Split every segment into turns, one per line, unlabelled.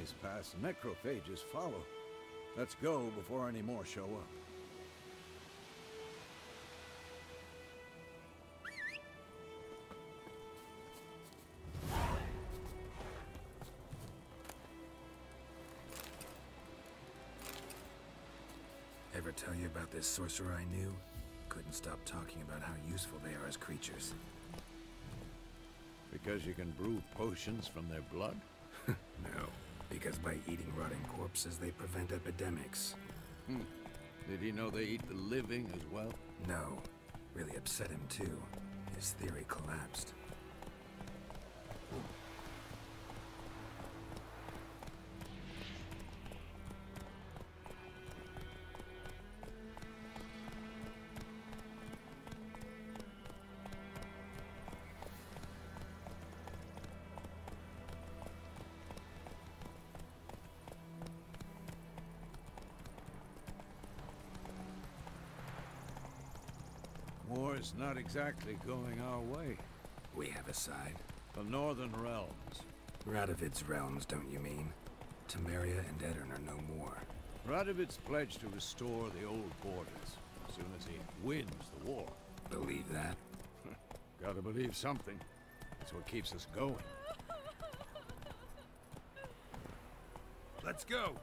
eyes pass, necrophages follow. Let's go before any more show up.
Ever tell you about this sorcerer I knew? Couldn't stop talking about how useful they are as creatures.
Because you can brew potions from their blood?
No, because by eating rotting corpses, they prevent epidemics.
Did he know they eat the living as well?
No. Really upset him, too. His theory collapsed.
War's not exactly going our way.
We have a side.
The Northern Realms.
Radovid's realms, don't you mean? Temeria and Edirn are no more.
Radovid's pledged to restore the old borders as soon as he wins the war.
Believe that?
Gotta believe something. That's what keeps us going.
Let's go!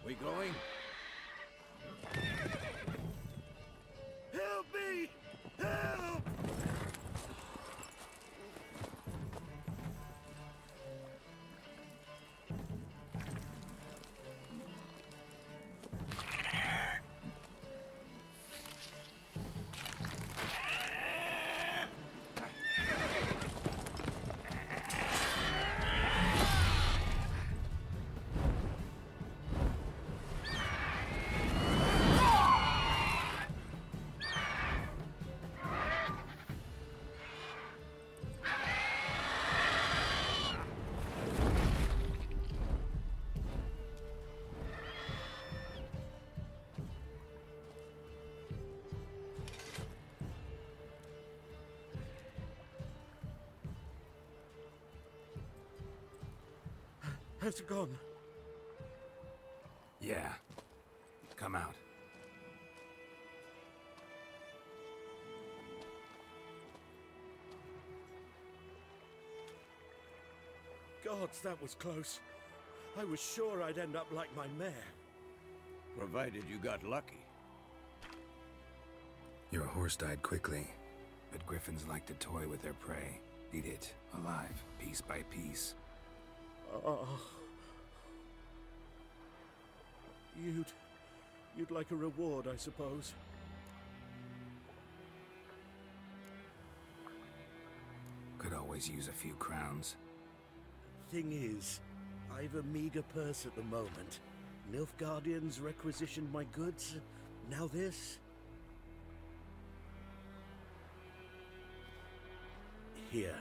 We going? Help me! Help!
How's it gone?
Yeah. Come out.
Gods, that was close. I was sure I'd end up like my mare.
Provided you got lucky.
Your horse died quickly, but griffins like to toy with their prey. Eat it, alive, piece by piece.
Oh. You'd like a reward, I suppose.
Could always use a few crowns.
Thing is, I've a meager purse at the moment. Nilfgaardians requisitioned my goods. Now this. Here.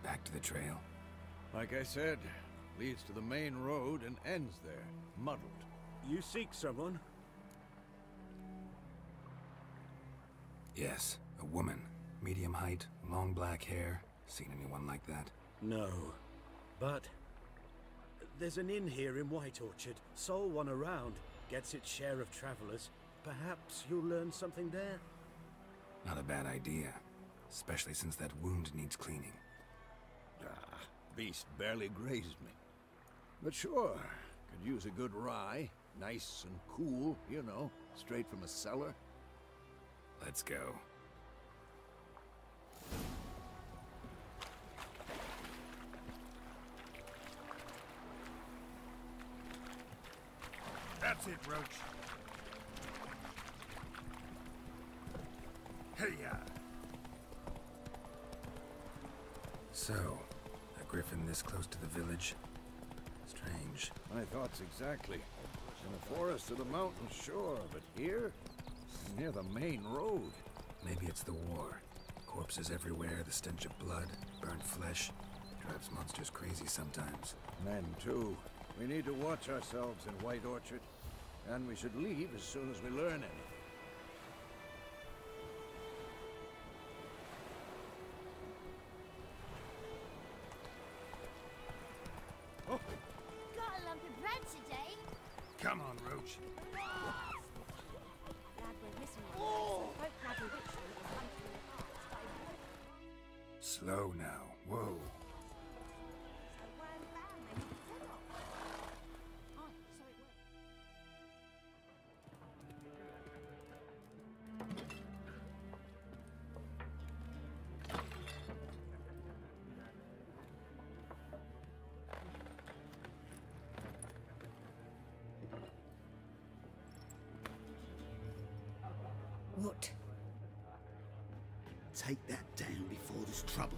Back to the trail.
Like I said, leads to the main road and ends there, muddled.
You seek someone?
Yes, a woman. Medium height, long black hair. Seen anyone like that?
No. But there's an inn here in White Orchard. Sole one around. Gets its share of travelers. Perhaps you'll learn something there?
Not a bad idea. Especially since that wound needs cleaning.
Beast barely grazed me. But sure, could use a good rye. Nice and cool, you know, straight from a cellar.
Let's go.
That's it, Roach. Hey-ya!
So, a griffin this close to the village? Strange.
My thoughts exactly. In the forest of the mountains, sure, but here? Near the main road.
Maybe it's the war. Corpses everywhere, the stench of blood, burnt flesh. Drives monsters crazy sometimes.
Men, too. We need to watch ourselves in White Orchard. And we should leave as soon as we learn anything.
Got a lump of bread today.
Come on, Roach.
Glad we're missing it. So hope Bloody Witch will come through the heart.
Slow now. Whoa.
So when bam, they took his head off. Oh, so it worked.
What? Take that down before there's trouble.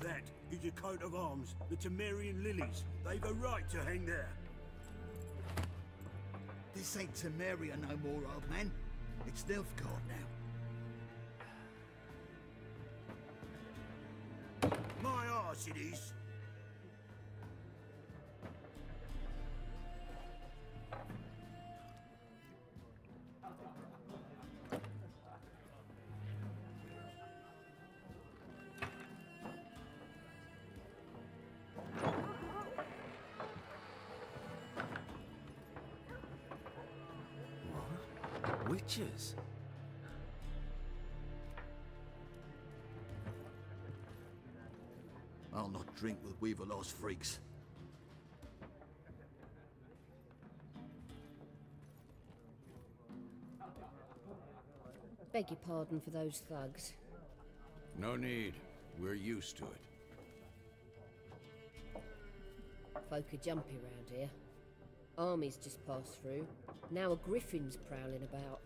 That is a coat of arms, the Temerian lilies. They've a right to hang there.
This ain't Temeria no more, old man. It's Nilfgaard now.
My arse it is.
Witches?
I'll not drink with Weaverlost freaks.
Beg your pardon for those thugs.
No need. We're used to it.
Folk are jumpy round here. Armies just passed through. Now a griffin's prowling about.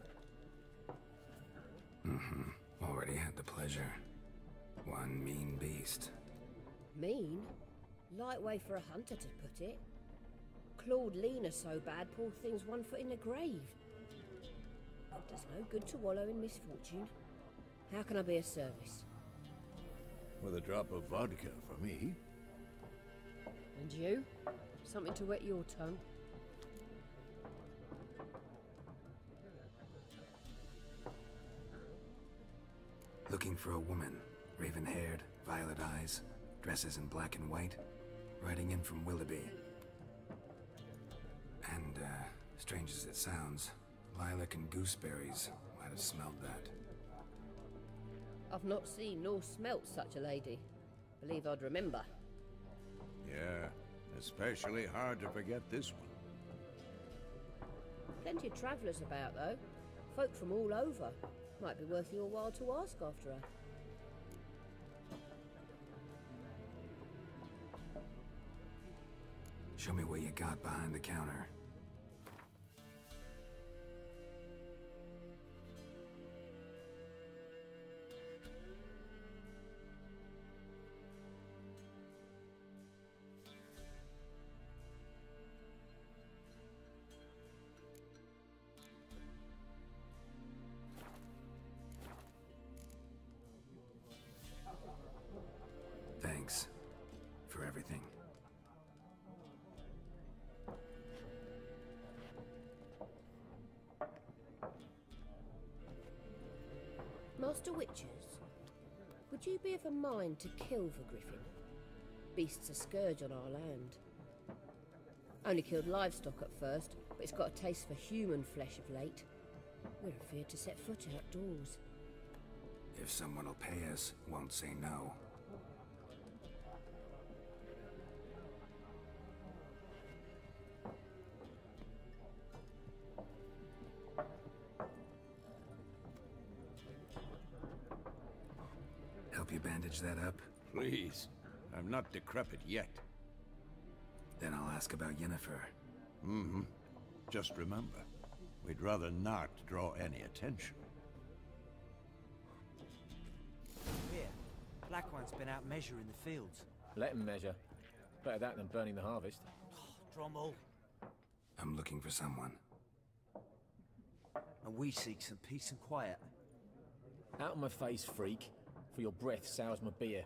Already had the pleasure. One mean beast.
Mean? Light way for a hunter to put it. Clawed Lena so bad, poor thing's 1 foot in the grave. It does no good to wallow in misfortune. How can I be of service?
With a drop of vodka for me.
And you? Something to wet your tongue?
Looking for a woman. Raven-haired, violet eyes, dresses in black and white. Riding in from Willoughby. And, strange as it sounds, lilac and gooseberries might have smelled that.
I've not seen nor smelt such a lady. Believe I'd remember.
Yeah, especially hard to forget this one.
Plenty of travellers about, though. Folk from all over. Might be worth your while to ask after her.
Show me what you got behind the counter. Thanks for everything.
Master Witchers, would you be of a mind to kill the griffin? Beast's a scourge on our land. Only killed livestock at first, but it's got a taste for human flesh of late. We're afeard to set foot outdoors.
If someone will pay us, won't say no. Help you bandage that up?
Please. I'm not decrepit yet.
Then I'll ask about Yennefer.
Mm-hmm. Just remember, we'd rather not draw any attention.
Here, black ones man's been out measuring the fields.
Let him measure. Better that than burning the harvest.
Drommel.
I'm looking for someone.
And we seek some peace and quiet.
Out of my face, freak, for your breath sours my beer.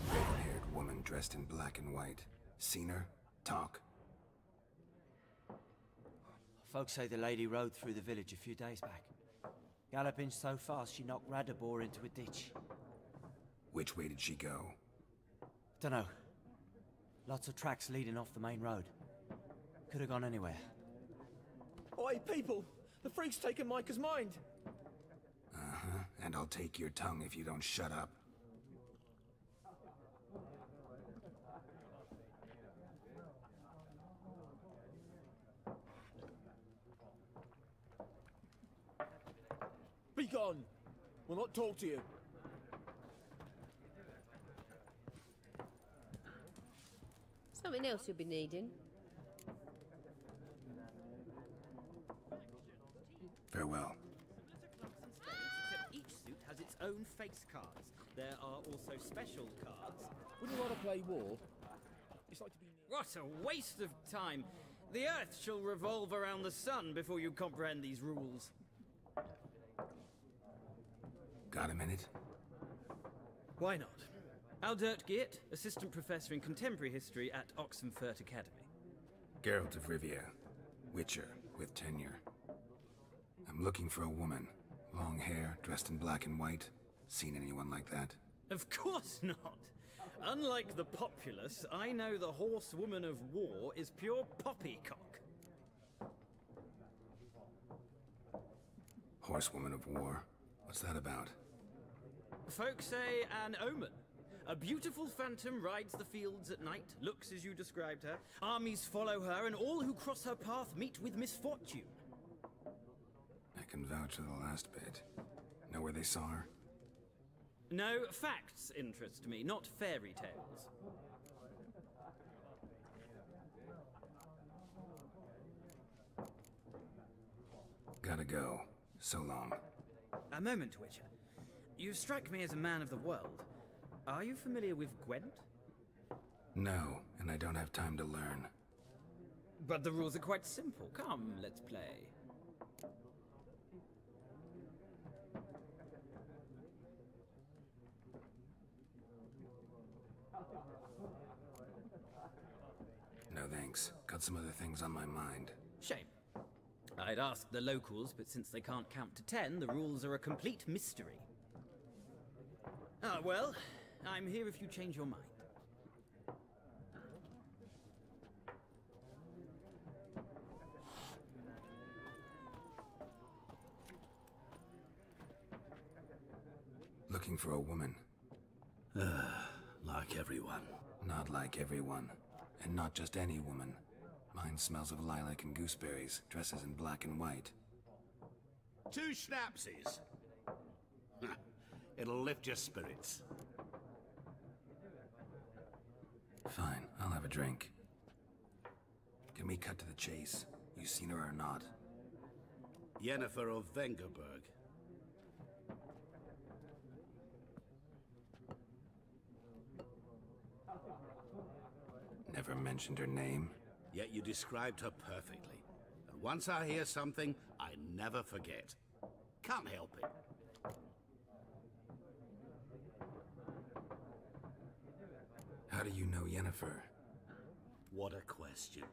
Red-haired woman dressed in black and white. Seen her? Talk.
Folks say the lady rode through the village a few days back. Galloping so fast she knocked Radabor into a ditch.
Which way did she go?
Dunno. Lots of tracks leading off the main road. Could have gone anywhere.
Oi, people! The freak's taken Micah's mind!
Uh-huh, and I'll take your tongue if you don't shut up.
Be gone! We'll not talk to you.
Something else you'll be needing.
Farewell.
Except each suit has its own face cards. There are also special cards.
Wouldn't you rather play war? It's like to be...
What a waste of time! The Earth shall revolve around the sun before you comprehend these rules.
Got a minute?
Why not? Aldert Geert, Assistant Professor in Contemporary History at Oxenfurt Academy.
Geralt of Rivia. Witcher, with tenure. I'm looking for a woman. Long hair, dressed in black and white. Seen anyone like that?
Of course not! Unlike the populace, I know the horsewoman of war is pure poppycock.
Horsewoman of war? What's that about?
Folk say an omen. A beautiful phantom rides the fields at night, looks as you described her. Armies follow her, and all who cross her path meet with misfortune.
I can vouch for the last bit. Know where they saw her?
No, facts interest me, not fairy tales.
Gotta go. So long.
A moment, Witcher. You strike me as a man of the world. Are you familiar with Gwent?
No, and I don't have time to learn.
But the rules are quite simple. Come, let's play.
No thanks. Got some other things on my mind.
Shame. I'd ask the locals, but since they can't count to 10, the rules are a complete mystery. Ah, well, I'm here if you change your mind.
Looking for a woman.
Like everyone.
Not like everyone. And not just any woman. Mine smells of lilac and gooseberries, dresses in black and white.
2 schnapsies. It'll lift your spirits.
Fine, I'll have a drink. Can we cut to the chase? You seen her or not?
Yennefer of Vengerberg.
Never mentioned her name.
Yet you described her perfectly. And once I hear something, I never forget. Can't help it.
How do you know Yennefer?
What a question.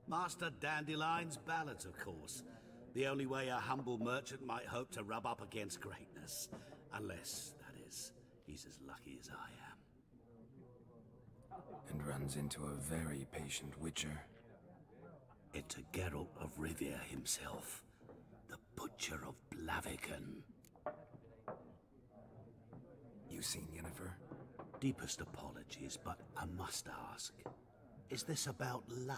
Master Dandelion's ballads, of course. The only way a humble merchant might hope to rub up against greatness. Unless, that is, he's as lucky as I am.
And runs into a very patient witcher.
It's a Geralt of Rivia himself. The Butcher of Blaviken.
You seen Yennefer?
Deepest apologies, but I must ask. Is this about love?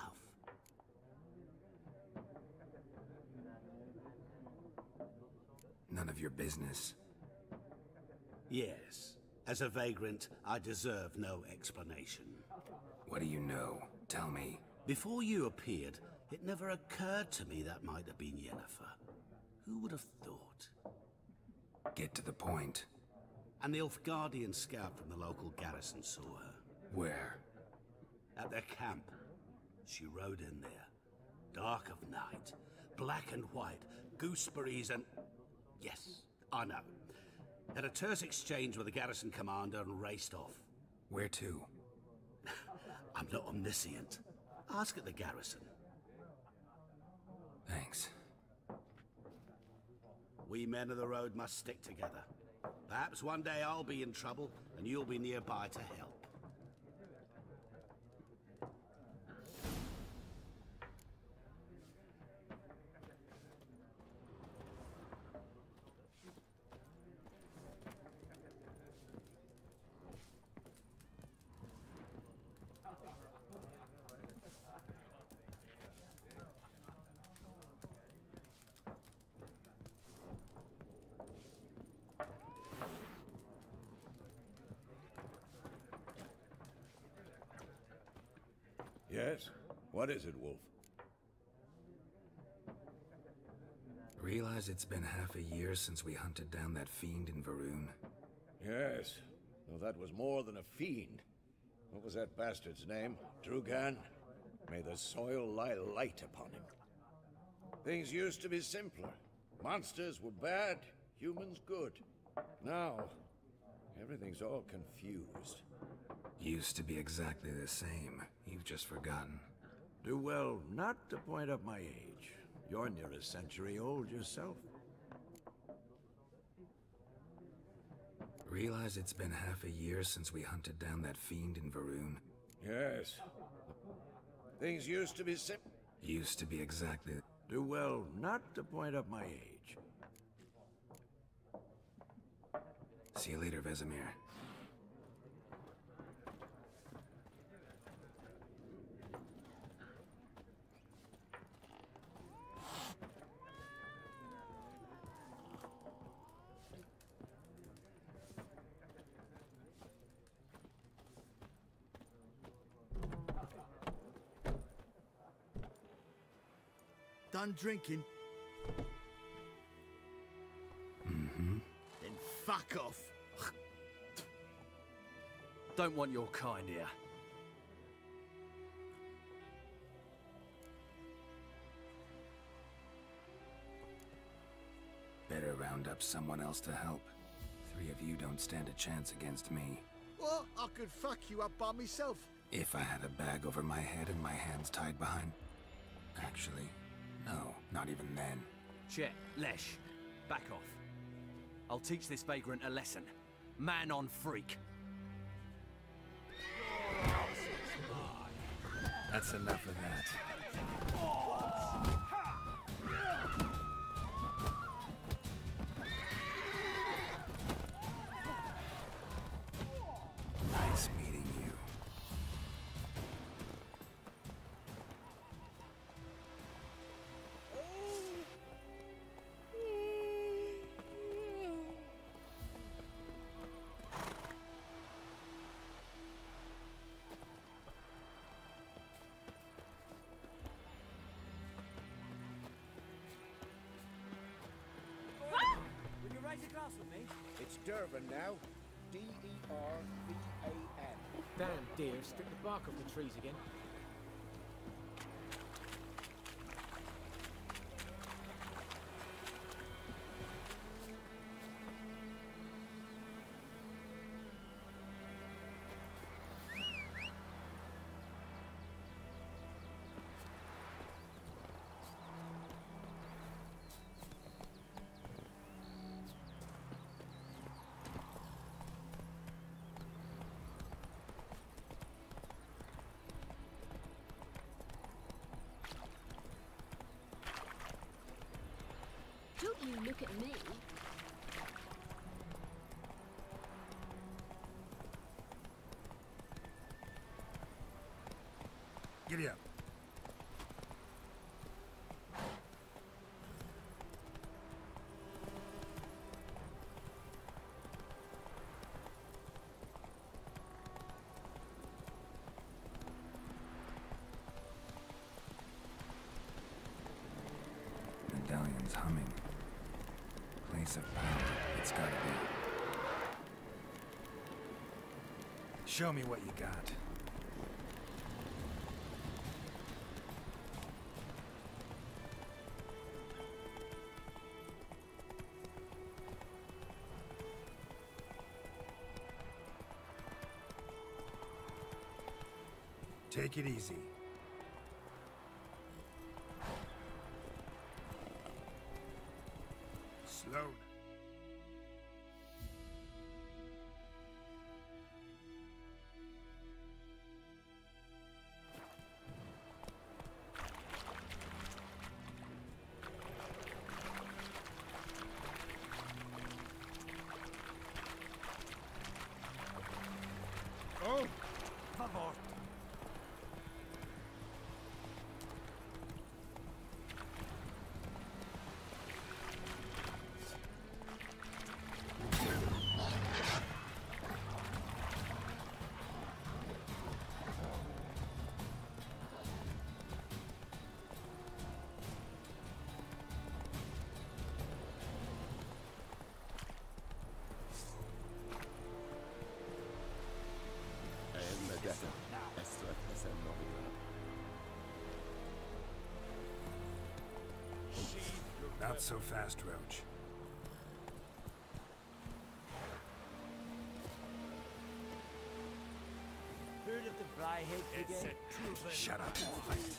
None of your business.
Yes. As a vagrant, I deserve no explanation.
What do you know? Tell me.
Before you appeared, it never occurred to me that might have been Yennefer. Who would have thought?
Get to the point.
An Nilfgaardian scout from the local garrison saw her.
Where?
At their camp. She rode in there. Dark of night. Black and white. Gooseberries and... Yes, I know. Had a terse exchange with the garrison commander and raced off.
Where to?
I'm not omniscient. Ask at the garrison.
Thanks.
We men of the road must stick together. Perhaps one day I'll be in trouble and you'll be nearby to help.
Yes? What is it, Wolf?
Realize it's been half a year since we hunted down that fiend in Varun?
Yes, though that was more than a fiend. What was that bastard's name? Drugan? May the soil lie light upon him. Things used to be simpler. Monsters were bad, humans good. Now, everything's all confused.
Used to be exactly the same. You've just forgotten.
Do well not to point up my age. You're near a century old yourself.
Realize it's been half a year since we hunted down that fiend in Varun?
Yes. Things used to be
Used to be exactly...
Do well not to point up my age.
See you later, Vesemir.
Done drinking?
Mm-hmm.
Then fuck off.
Don't want your kind here.
Better round up someone else to help. Three of you don't stand a chance against me.
What? I could fuck you up by myself.
If I had a bag over my head and my hands tied behind... Actually, no, not even then.
Chet, Lesh, back off. I'll teach this vagrant a lesson. Man on freak.
That's enough of that. Nice meeting you.
Will you raise a glass with me?
It's Durban now. D-E-R-V-A-N.
Damn deer, stripped the bark off the trees again.
Don't you look at me.
Giddy up. place of power, it's gotta be. Show me what you got. Take it easy. Slow.
Oh, favor.
Not so fast, Roach.
Heard of the Bryhead Brigade?
Shut up and fight.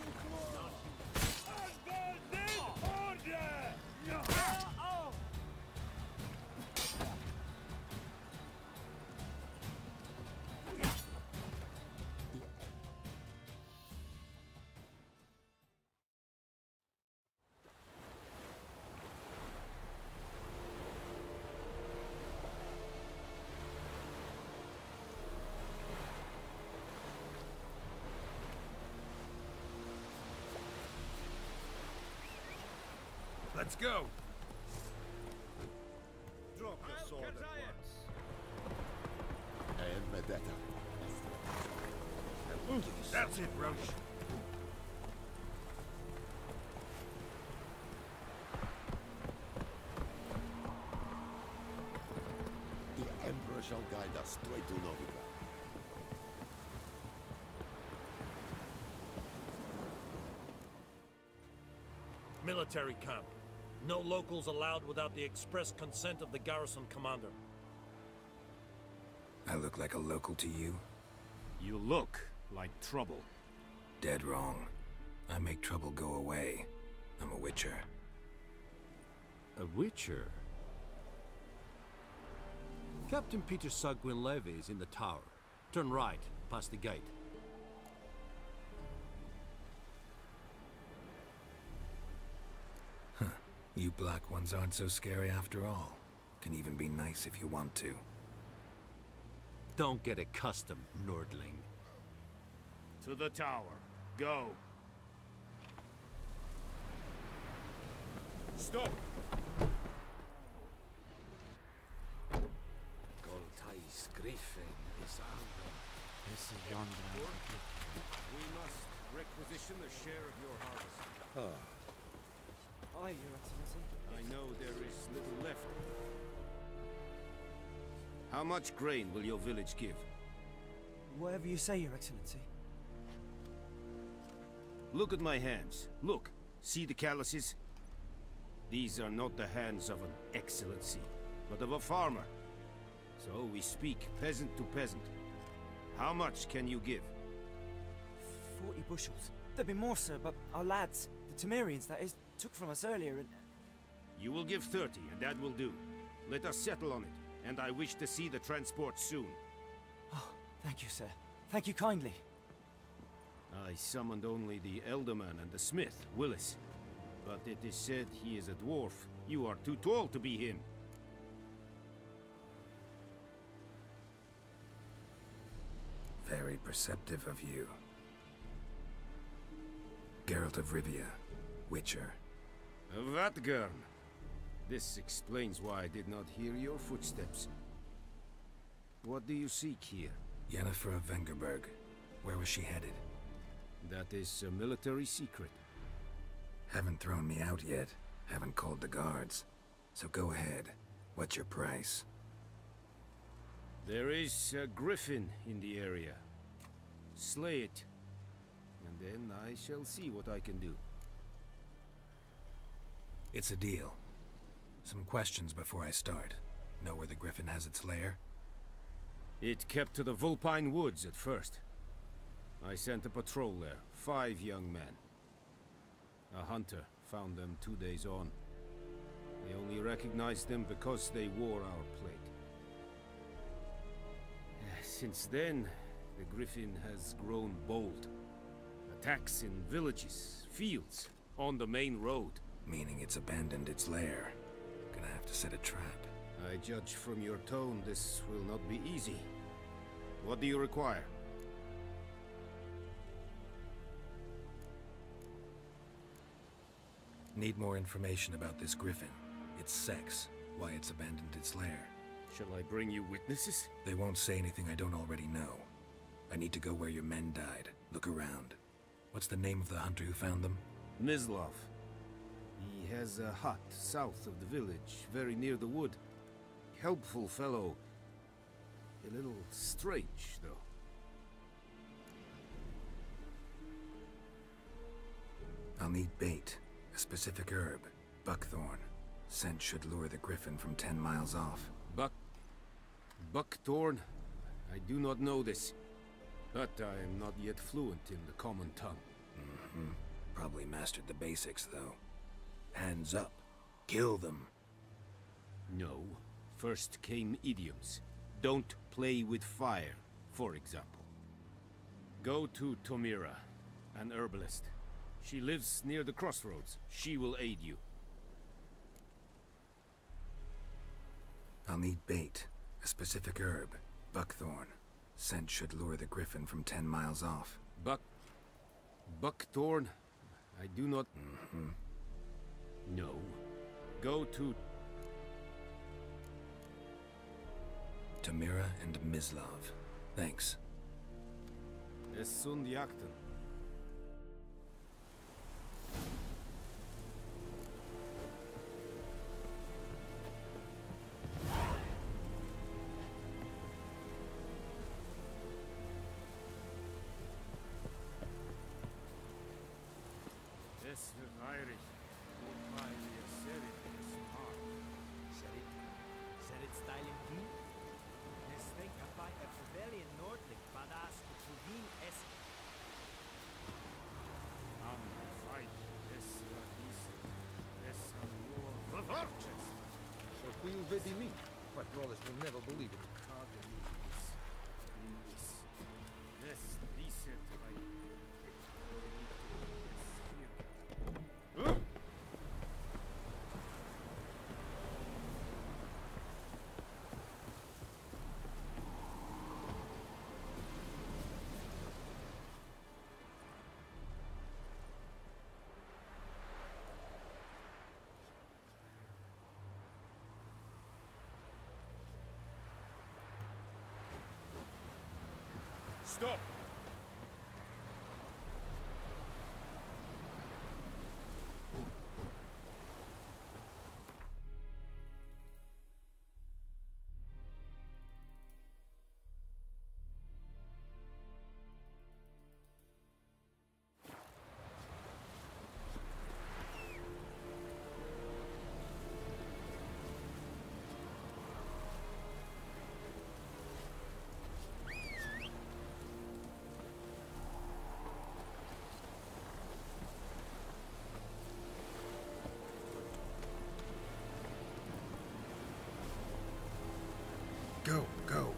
Let's go!
Drop the sword at once.
That's it, Roach.
The Emperor shall guide us straight to Novigrad.
Military camp. No locals allowed without the express consent of the garrison commander.
I look like a local to you?
You look like trouble.
Dead wrong. I make trouble go away. I'm a witcher.
A witcher? Captain Peter Sagwin-Levy is in the tower. Turn right, past the gate.
You black ones aren't so scary after all. Can even be nice if you want to.
Don't get accustomed, Nordling.
To the tower. Go.
Stop!
Goltais Griffin is
We must requisition a share of your harvest.
Aye, Your Excellency.
I know there is little left.
How much grain will your village give?
Whatever you say, Your Excellency.
Look at my hands. Look. See the calluses? These are not the hands of an excellency, but of a farmer. So we speak peasant to peasant. How much can you give?
40 bushels. There'd be more, sir, but our lads, the Temerians, that is, took from us earlier and...
You will give 30, and that will do. Let us settle on it, and I wish to see the transport soon.
Oh, thank you, sir. Thank you kindly.
I summoned only the Elderman and the smith, Willis. But it is said he is a dwarf. You are too tall to be him.
Very perceptive of you. Geralt of Rivia, Witcher.
Vatgern. This explains why I did not hear your footsteps. What do you seek here?
Yennefer of Vengerberg. Where was she headed?
That is a military secret.
Haven't thrown me out yet. Haven't called the guards. So go ahead. What's your price?
There is a griffin in the area. Slay it, and then I shall see what I can do.
It's a deal. Some questions before I start. Know where the griffin has its lair?
It kept to the Vulpine Woods at first. I sent a patrol there, 5 young men. A hunter found them 2 days on. They only recognized them because they wore our plate. Since then, the griffin has grown bold. Attacks in villages, fields, on the main road.
Meaning it's abandoned its lair. Gonna have to set a trap.
I judge from your tone this will not be easy. What do you require?
Need more information about this griffin. Its sex, why it's abandoned its lair.
Shall I bring you witnesses?
They won't say anything I don't already know. I need to go where your men died. Look around. What's the name of the hunter who found them?
Mislov. He has a hut south of the village, very near the wood. Helpful fellow. A little strange, though.
I'll need bait. A specific herb. Buckthorn. Scent should lure the griffin from 10 miles off.
Buckthorn? I do not know this. But I am not yet fluent in the common tongue.
Probably mastered the basics, though. Hands up. Kill them.
No. First came idioms. Don't play with fire, for example. Go to Tomira, an herbalist. She lives near the crossroads. She will aid you.
I'll need bait. A specific herb. Buckthorn. Scent should lure the griffin from 10 miles off.
Buckthorn? I do not... No. Go to...
Tamira and Mislov. Thanks.
Es sunt jakten.
So qui vedi me. Patrollers will never believe it.
Stop!
Go, go.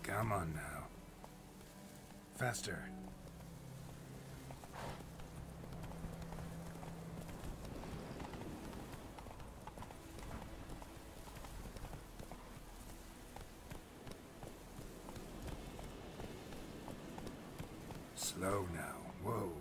Come on now. Faster. Slow now. Whoa.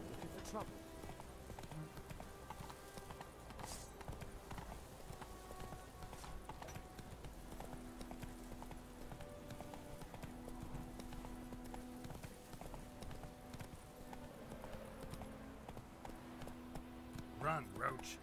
Looking for trouble?
Run, Roach.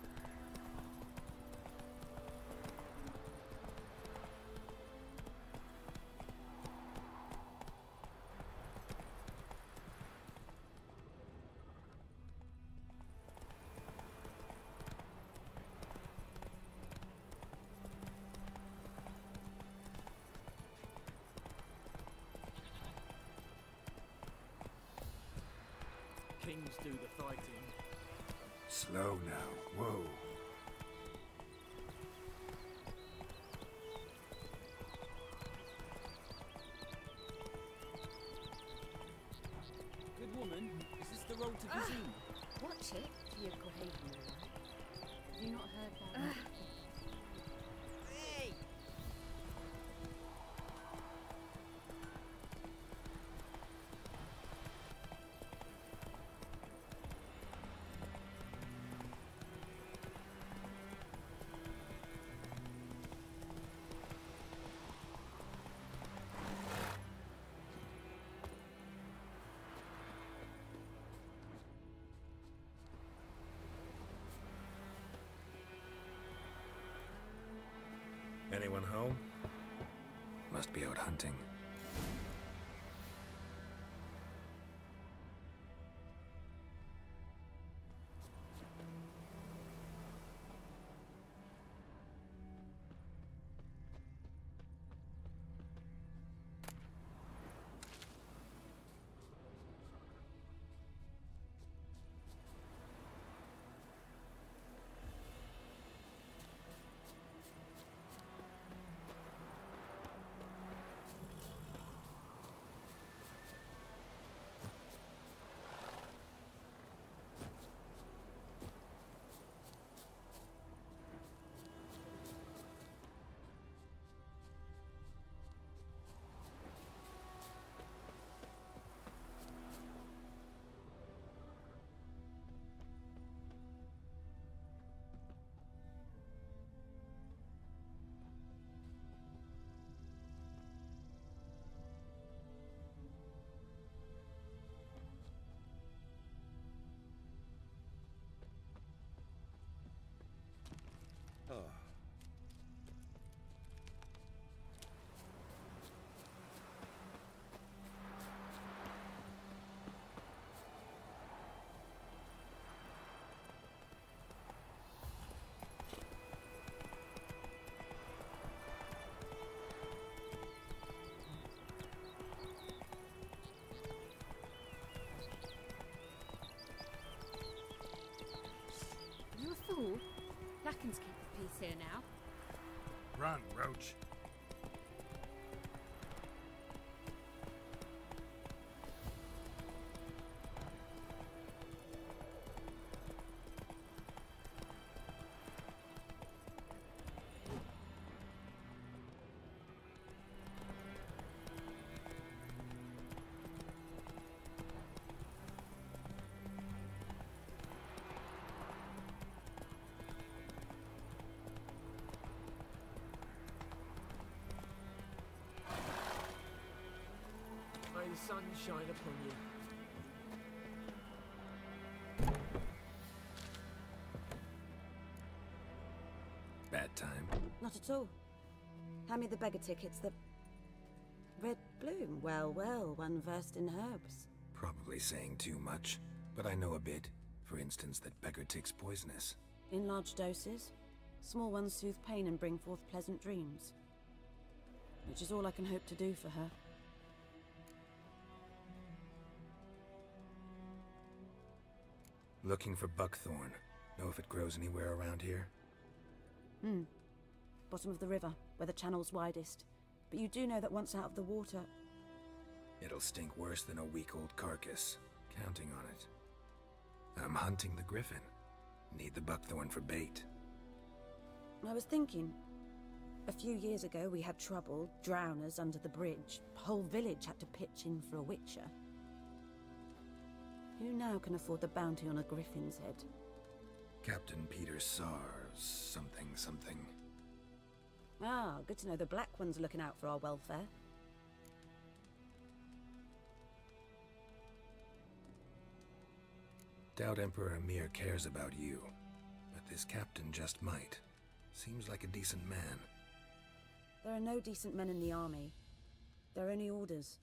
Kings do the fighting.
Slow now. Whoa.
Good woman, is this the road to Cuisine?
Watch it, you Haven, alright? Have you not heard that?
Hey!
Anyone home?
Must be out hunting.
Oh.
You a fool? Lackens keep the peace here now.
Run, Roach.
May the sun shine upon you.
Bad time.
Not at all. Hand me the beggar tickets, the... Red bloom. Well, well, one versed in herbs.
Probably saying too much, but I know a bit. For instance, that beggar tick's poisonous.
In large doses. Small ones soothe pain and bring forth pleasant dreams. Which is all I can hope to do for her.
Looking for buckthorn. Know if it grows anywhere around here?
Bottom of the river, where the channel's widest. But you do know that once out of the water...
It'll stink worse than a week-old carcass. Counting on it. I'm hunting the griffin. Need the buckthorn for bait.
I was thinking... A few years ago we had trouble, drowners under the bridge. Whole village had to pitch in for a witcher. Who now can afford the bounty on a griffin's head?
Captain Peter Sars, something.
Ah, good to know the Black One's looking out for our welfare.
Doubt Emperor Emir cares about you, but this captain just might. Seems like a decent man.
There are no decent men in the army. They're only orders.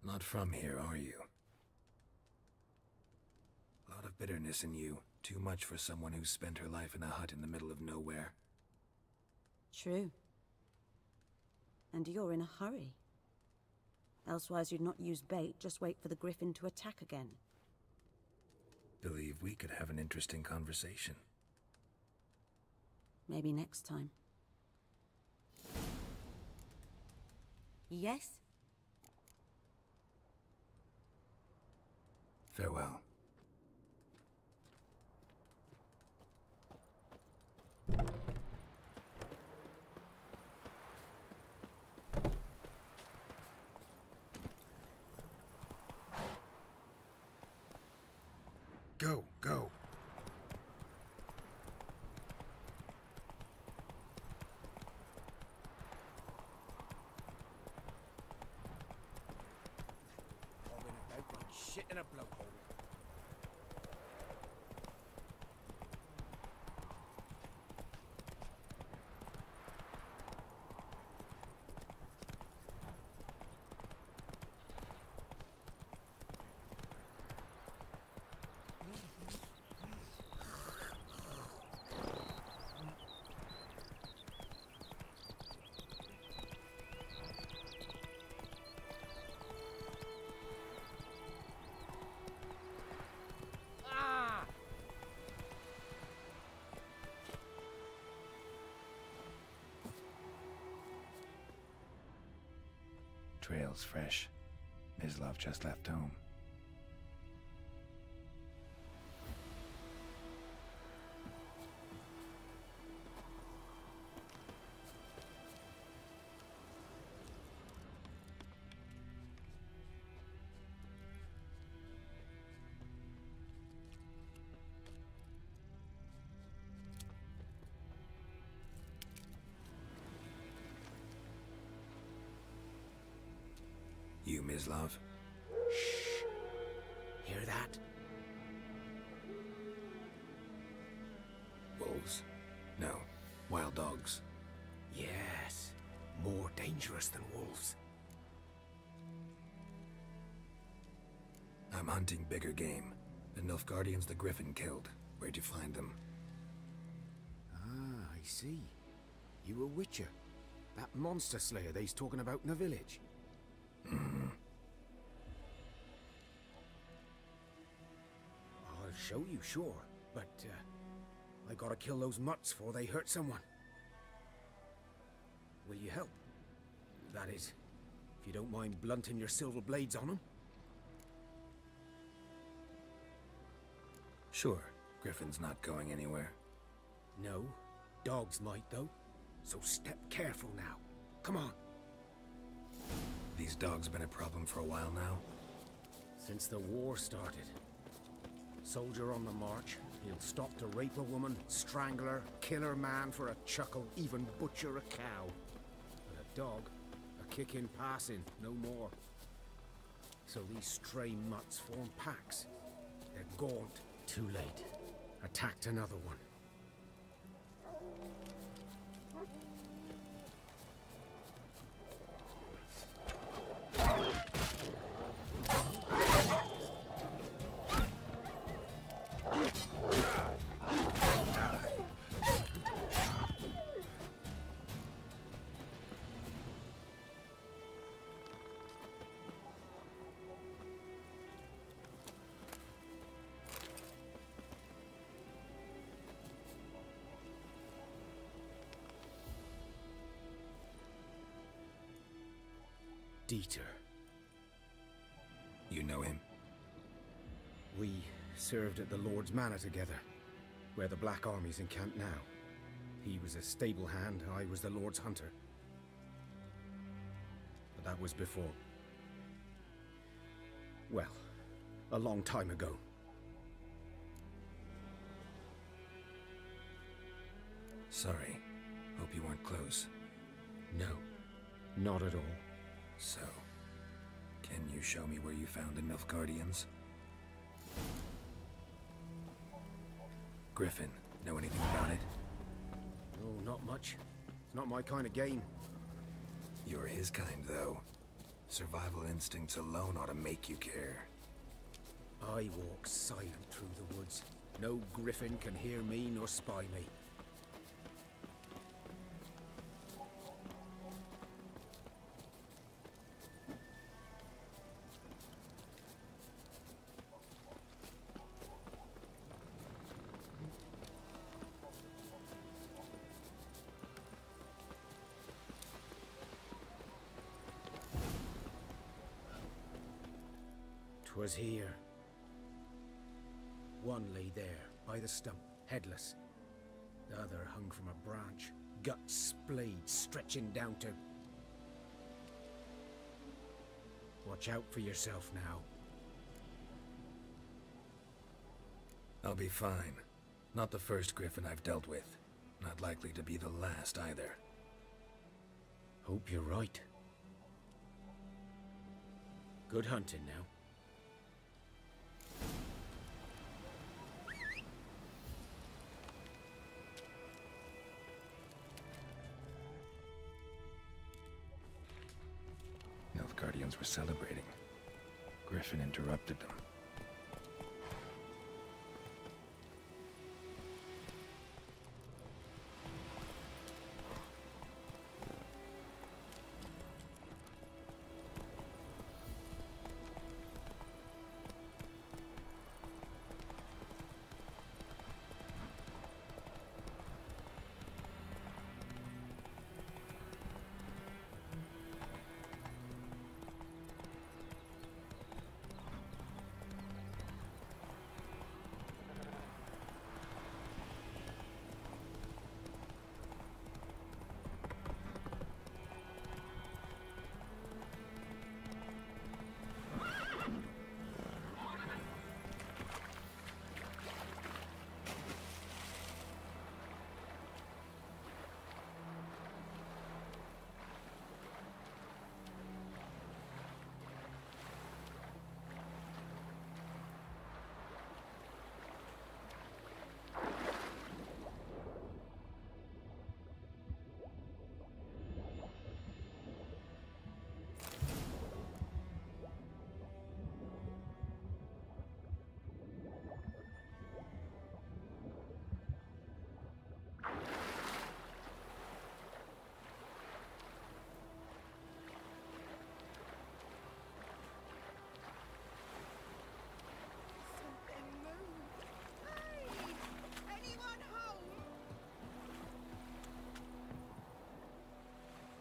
Not from here, are you? A lot of bitterness in you. Too much for someone who's spent her life in a hut in the middle of nowhere.
True. And you're in a hurry. Elsewise you'd not use bait, just wait for the griffin to attack again.
Believe we could have an interesting conversation.
Maybe next time. Yes?
Farewell. Go.
Shit in a blowhole.
Trail's fresh. Mislav just left home. You, Mislav?
Shh. Hear that?
Wolves? No. Wild dogs.
Yes. More dangerous than wolves.
I'm hunting bigger game. The Nilfgaardians the Griffin killed. Where'd you find them?
Ah, I see. You a witcher. That monster slayer they's talking about in the village. I'll show you, sure. But, I gotta kill those mutts before they hurt someone. Will you help? That is, if you don't mind blunting your silver blades on them.
Sure. Griffin's not going anywhere.
No. Dogs might, though. So step careful now. Come on.
These dogs been a problem for a while now?
Since the war started. Soldier on the march, he'll stop to rape a woman, strangle her, kill her man for a chuckle, even butcher a cow. But a dog, a kick in passing, no more. So these stray mutts form packs. They're gaunt. Too late. Attacked another one. Dieter.
You know him?
We served at the Lord's Manor together, where the Black Army's encamped now. He was a stable hand, I was the Lord's hunter. But that was before. Well, a long time ago.
Sorry. Hope you weren't close.
No, not at all.
So, can you show me where you found the Nilfgaardians? Griffin, know anything about it?
No, not much. It's not my kind of game.
You're his kind, though. Survival instincts alone ought to make you care.
I walk silent through the woods. No griffin can hear me nor spy me. Was here. One lay there, by the stump, headless. The other hung from a branch, guts splayed, stretching down to... Watch out for yourself now.
I'll be fine. Not the first griffin I've dealt with. Not likely to be the last, either.
Hope you're right. Good hunting now.
Nilfgaardians were celebrating. Griffin interrupted them.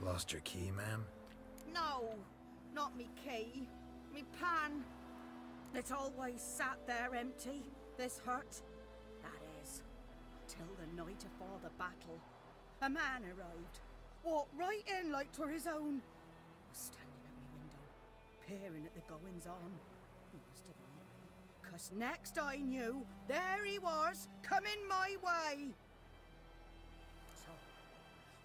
Lost your key, ma'am?
No, not me key. Me pan. It's always sat there empty, this hut. That is, till the night afore the battle. A man arrived, walked right in like 'twere his own. Was standing at me window, peering at the goings-on. He must have been, 'cause next I knew, there he was, coming my way. So,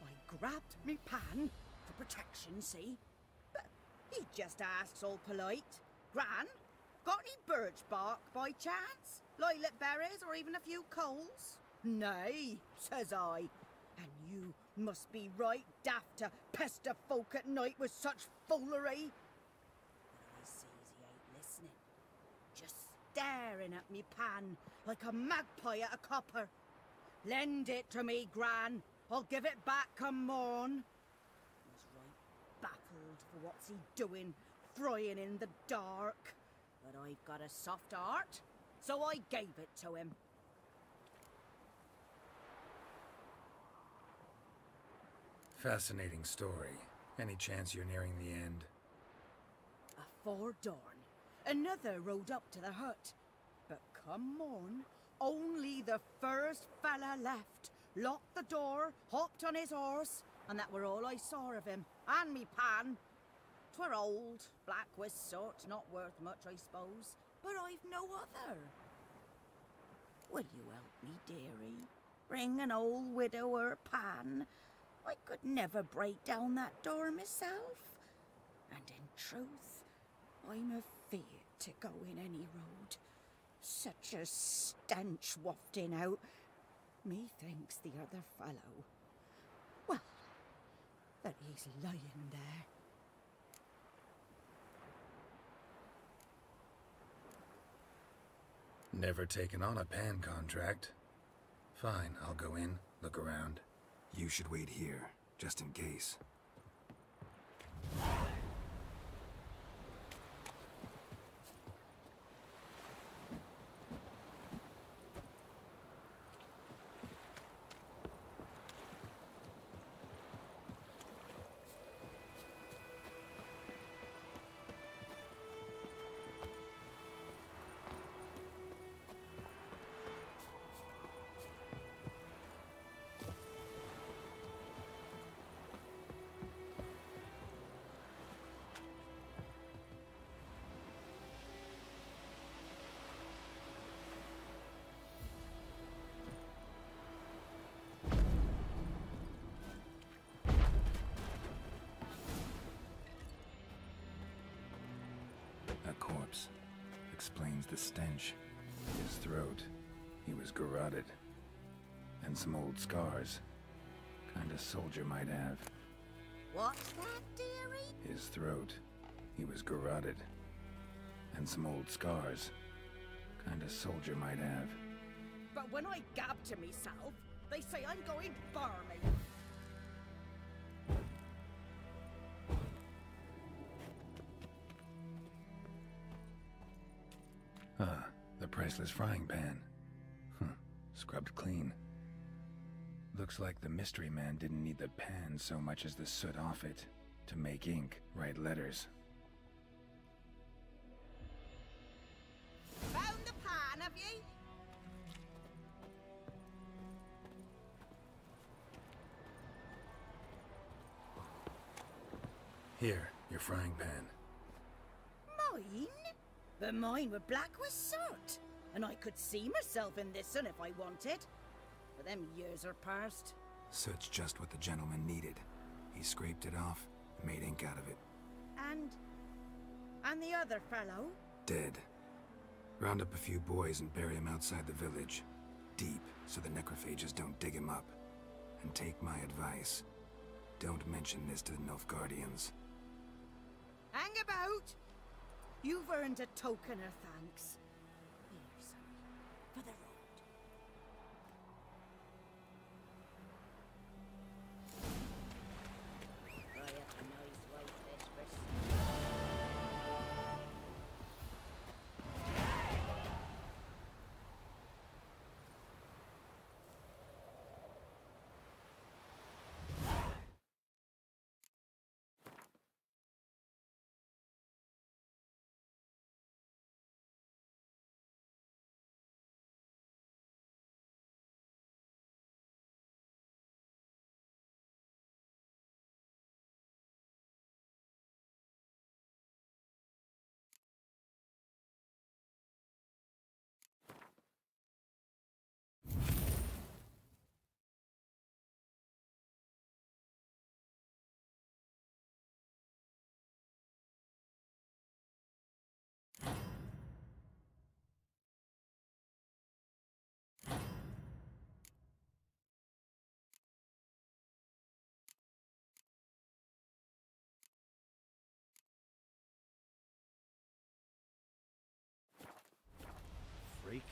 I grabbed me pan for protection, see? But he just asks all polite, Gran, got any birch bark by chance? Lilac berries or even a few coals? Nay, says I. And you must be right daft to pester folk at night with such foolery. But I sees he ain't listening. Just staring at me pan like a magpie at a copper. Lend it to me, Gran. I'll give it back come morn. Was right baffled for what's he doing, frying in the dark. But I've got a soft heart, so I gave it to him.
Fascinating story. Any chance you're nearing the end?
before dawn, another rode up to the hut. But come morn, only the first fella left, locked the door, hopped on his horse, and that were all I saw of him, and me pan. 'Twere old, black with soot, not worth much, I suppose, but I've no other. Will you help me, dearie? Bring an old widower pan. I could never break down that door myself. And in truth, I'm afeard to go in any road. Such a stench wafting out. Methinks the other fellow, well, that he's lying there.
Never taken on a pan contract. Fine, I'll go in, look around. You should wait here, just in case. A corpse. Explains the stench. His throat. He was garroted. And some old scars. Kind of soldier might have.
What's that, dearie?
His throat. He was garroted. And some old scars. Kind of soldier might have.
But when I gab to myself, they say I'm going barmy.
Ah, the priceless frying pan. Scrubbed clean. Looks like the mystery man didn't need the pan so much as the soot off it to make ink, write letters.
Found the pan, have ye?
Here, your frying pan.
Mine? But mine were black with soot, and I could see myself in this one if I wanted. But them years are past.
Soot's just what the gentleman needed. He scraped it off, made ink out of it.
And the other fellow?
Dead. Round up a few boys and bury him outside the village. Deep, so the necrophages don't dig him up. And take my advice. Don't mention this to the Nilfgaardians.
Hang about! You've earned a token of thanks. Here, son, for the road. I have a nice wife, Vespers.
Freak.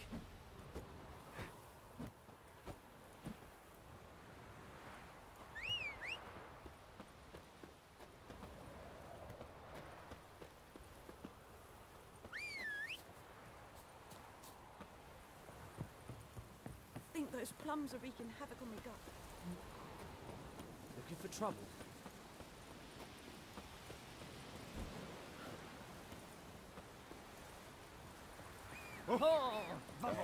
I think those plums are wreaking havoc on my gut.
Looking for trouble?
Oh, vamos.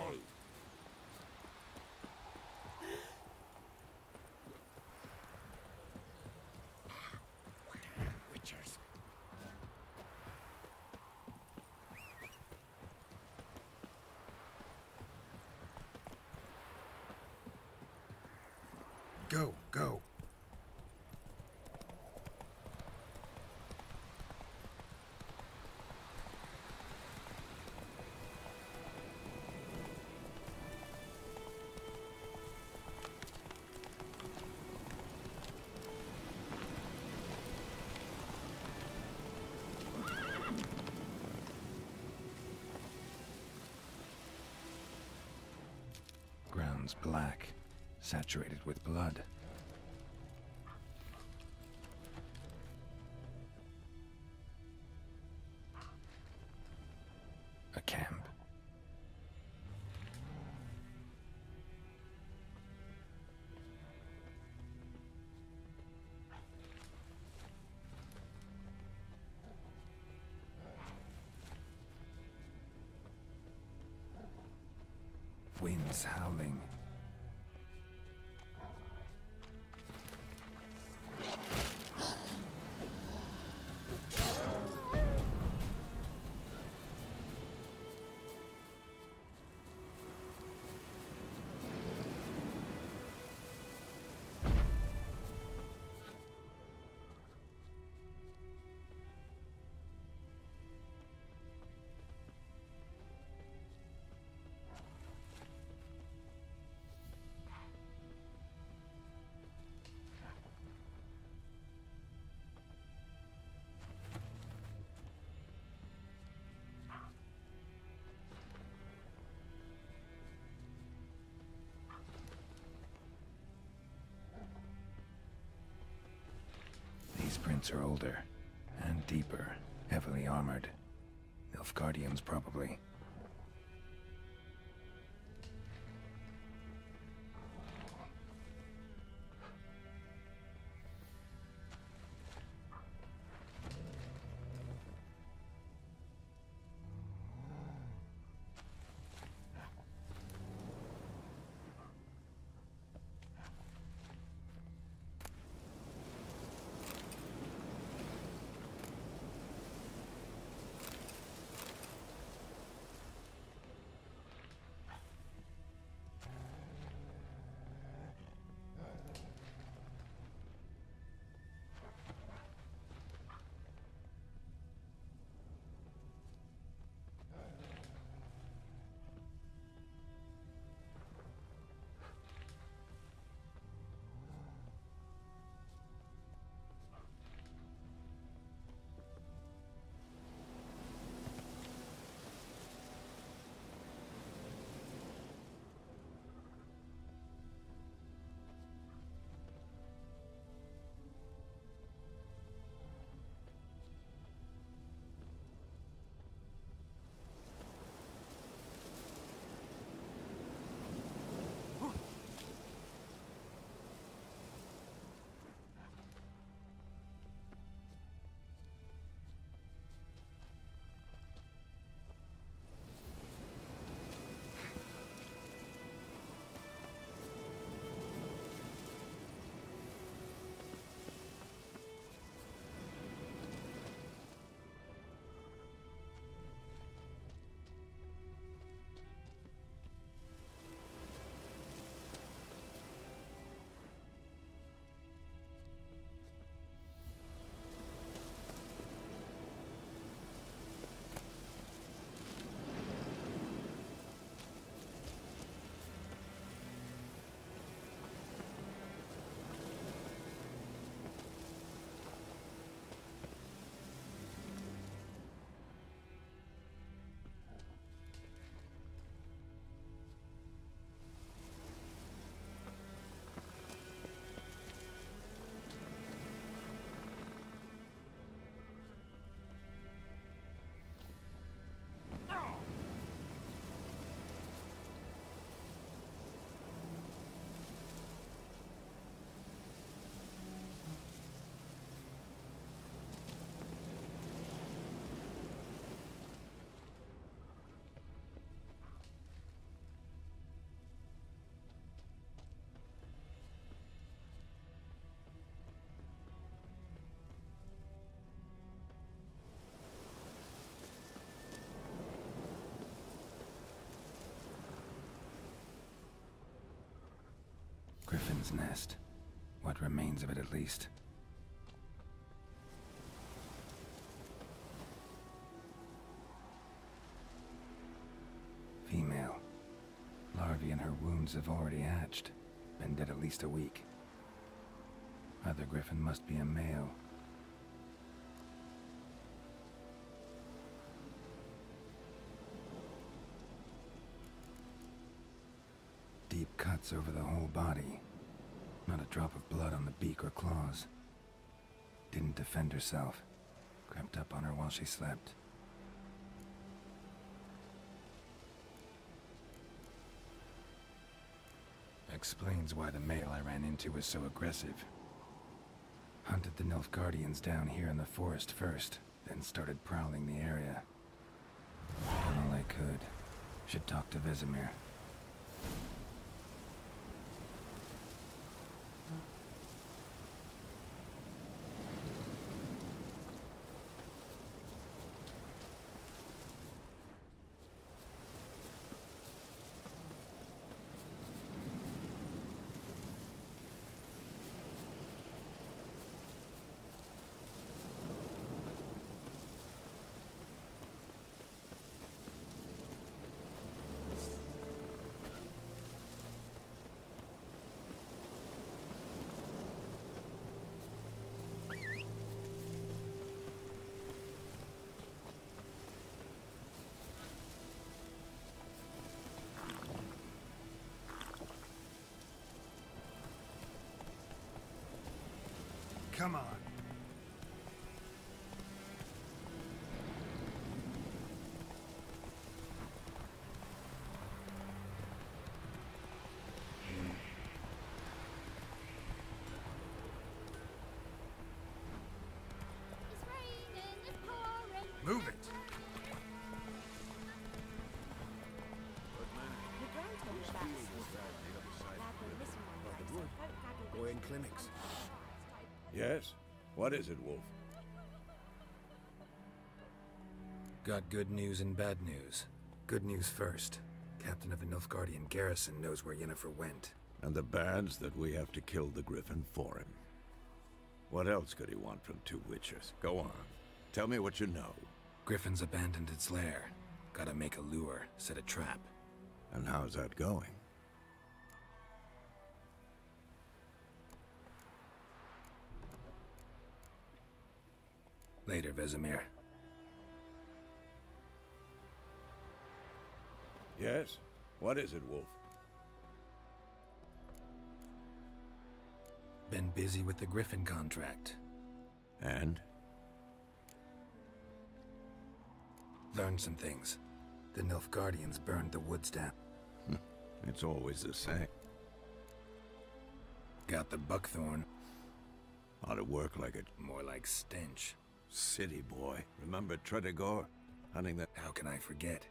Witchers.
Go, go. Ground's black, saturated with blood. A camp. Winds howling. These prints are older and deeper, heavily armored. Nilfgaardians, probably. griffin's nest. What remains of it, at least. Female. Larvae in her wounds have already hatched. Been dead at least a week. Other griffin must be a male. Deep cuts over the whole body. Not a drop of blood on the beak or claws. Didn't defend herself. Crept up on her while she slept. Explains why the male I ran into was so aggressive. Hunted the Nilfgaardians down here in the forest first, then started prowling the area. Done all I could. Should talk to Vesemir.
Come on. Move it.
We're in clinics.
Yes? What is it, Wolf?
Got good news and bad news. Good news first. Captain of the Nilfgaardian garrison knows where Yennefer went.
And the bad's that we have to kill the Griffin for him. What else could he want from two witches? Go on. Tell me what you know.
Griffin's abandoned its lair. Gotta make a lure, set a trap.
And how's that going?
Later, Vesemir.
Yes? What is it, Wolf?
Been busy with the Griffin contract.
And?
Learned some things. The Nilfgaardians burned the woods down.
It's always the same.
Got the buckthorn.
Ought to work like it.
More like stench.
City boy. Remember Tredegor? Hunting that...
How can I forget?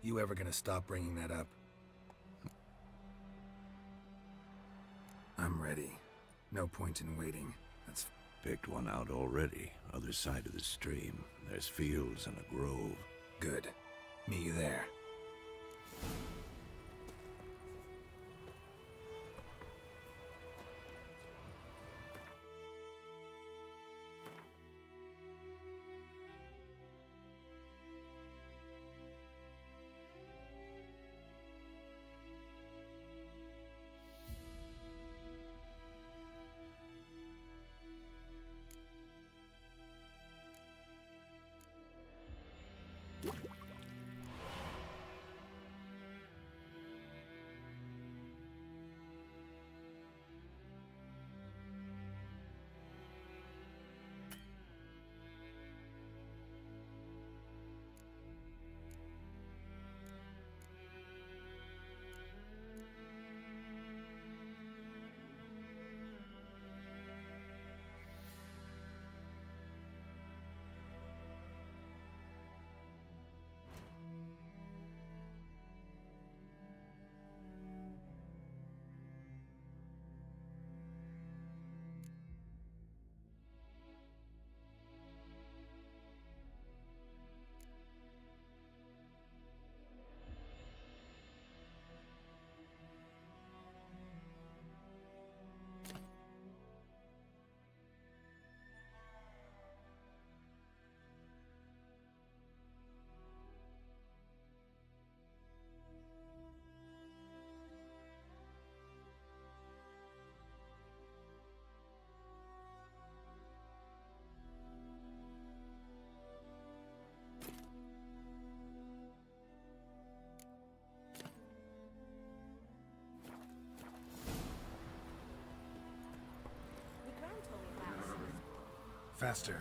You ever gonna stop bringing that up? I'm ready. No point in waiting. Let's...
Picked one out already. Other side of the stream. There's fields and a grove.
Good. Meet you there. Faster.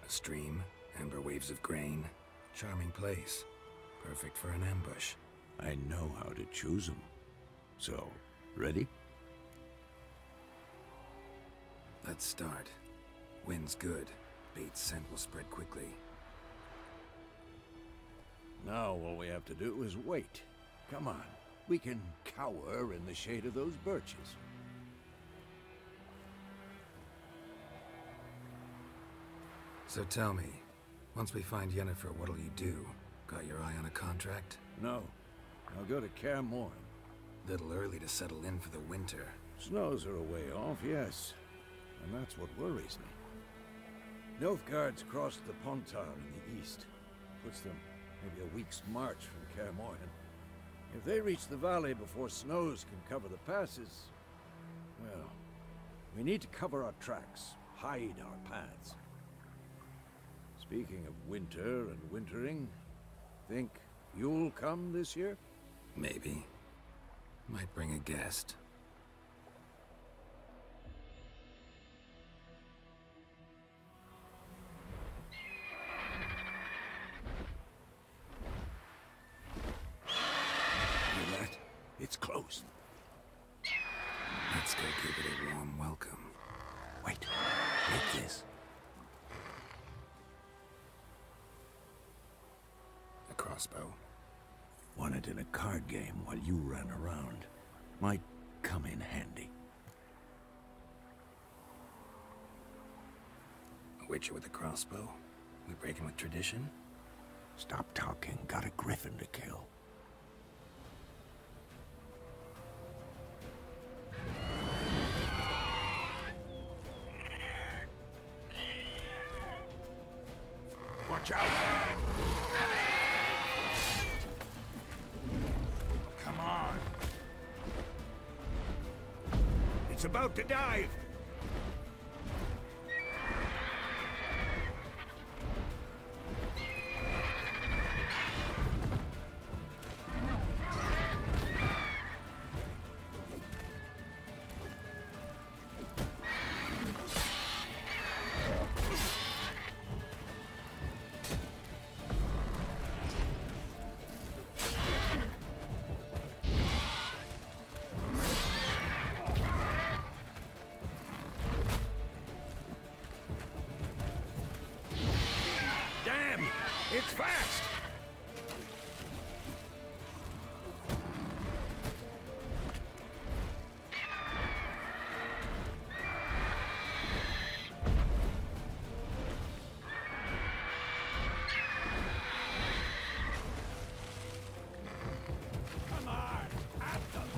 A stream, amber waves of grain. Charming place. Perfect for an ambush.
I know how to choose them. So, ready?
Let's start. Wind's good. Bait's scent will spread quickly.
Now all we have to do is wait. Come on. We can cower in the shade of those birches.
So tell me, once we find Yennefer, what'll you do? Got your eye on a contract?
No. I'll go to Kaer Morhen.
Little early to settle in for the winter.
Snows are a way off, yes. And that's what worries me. Nilfgaard's crossed the Pontar in the east. Puts them maybe a week's march from Kaer Morhen. If they reach the valley before snows can cover the passes, well, we need to cover our tracks, hide our paths. Speaking of winter and wintering, think you'll come this year?
Maybe. Might bring a guest.
Hear that? It's close.
Let's go give it a warm welcome.
Wait. Take this.
A crossbow.
Won it in a card game while you ran around. Might come in handy.
A witcher with a crossbow? We breaking with tradition?
Stop talking. Got a griffin to kill. Watch out! Come on! It's about to dive! It's fast! Come on! At them!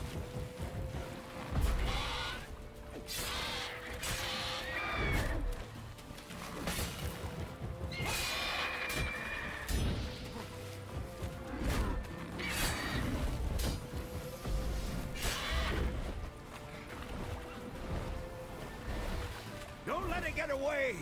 Don't let it get away!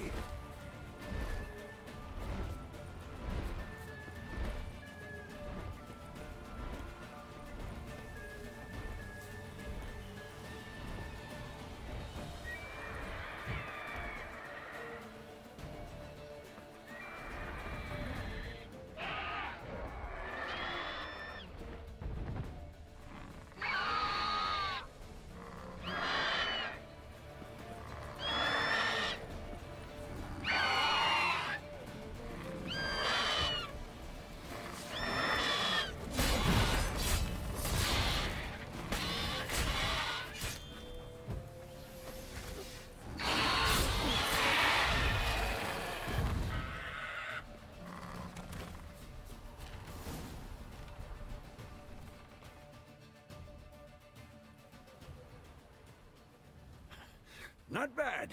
Not bad.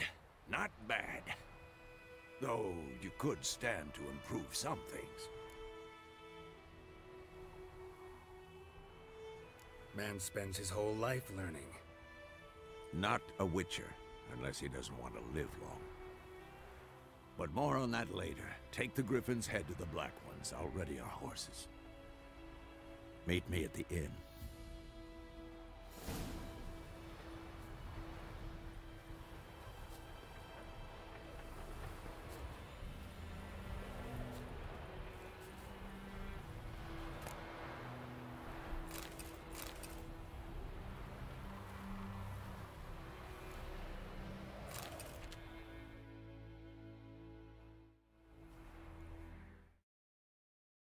Not bad. Though you could stand to improve some things.
Man spends his whole life learning.
Not a Witcher, unless he doesn't want to live long. But more on that later. Take the Griffin's head to the Black Ones. I'll ready our horses. Meet me at the inn.